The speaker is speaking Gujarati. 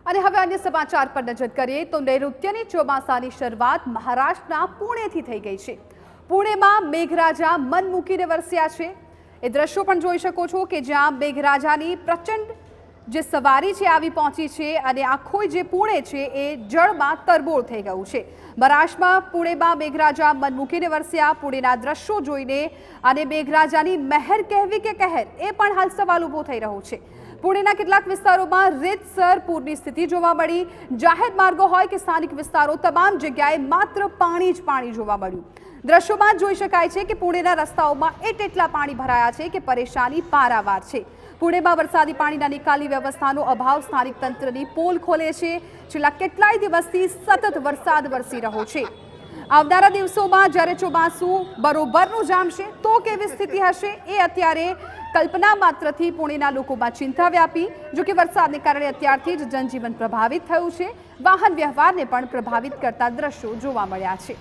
અને હવે અન્ય સમાચાર પર નજર કરીએ તો નૈઋત્યની ચોમાસાની શરૂઆત મહારાષ્ટ્રના પુણેથી થઈ ગઈ છે। પુણેમાં મેઘરાજા મન મૂકીને વરસ્યા છે। એ દ્રશ્યો પણ જોઈ શકો છો કે જ્યાં મેઘરાજાની પ્રચંડ જે સવારી છે આવી પહોંચી છે અને આખું જે પુણે છે એ જળમાં તરબોળ થઈ ગયું છે। મહારાષ્ટ્રમાં પુણેમાં મેઘરાજા મન મૂકીને વરસ્યા। પુણેના દ્રશ્યો જોઈને અને મેઘરાજાની મહેર કહેવી કે કહેર એ પણ હાલ સવાલ ઊભો થઈ રહ્યો છે। પુણેના કેટલાક વિસ્તારોમાં રીતસર પૂરની સ્થિતિ જોવા મળી। જાહેર માર્ગો હોય કે સ્થાનિક વિસ્તારો તમામ જગ્યાએ માત્ર પાણી જ પાણી જોવા મળ્યું। દ્રશ્યોમાં જોઈ શકાય છે કે પુણેના રસ્તાઓમાં એટલા પાણી ભરાયા છે કે પરેશાની પારાવાર છે। પુણેમાં વરસાદી પાણીના નિકાલની વ્યવસ્થાનો અભાવ સ્થાનિક તંત્રની પોલ ખોલે છે। છેલ્લા કેટલાય દિવસથી સતત વરસાદ વરસી રહ્યો છે। આવનારા દિવસોમાં જ્યારે ચોમાસું બરોબરનું જામશે તો કેવી સ્થિતિ હશે એ અત્યારે કલ્પના માત્રથી પુણેના લોકોમાં ચિંતા વ્યાપી। જો કે વરસાદને કારણે અત્યારથી જ જનજીવન પ્રભાવિત થયું છે। વાહન વ્યવહારને પણ પ્રભાવિત કરતા દ્રશ્યો જોવા મળ્યા છે।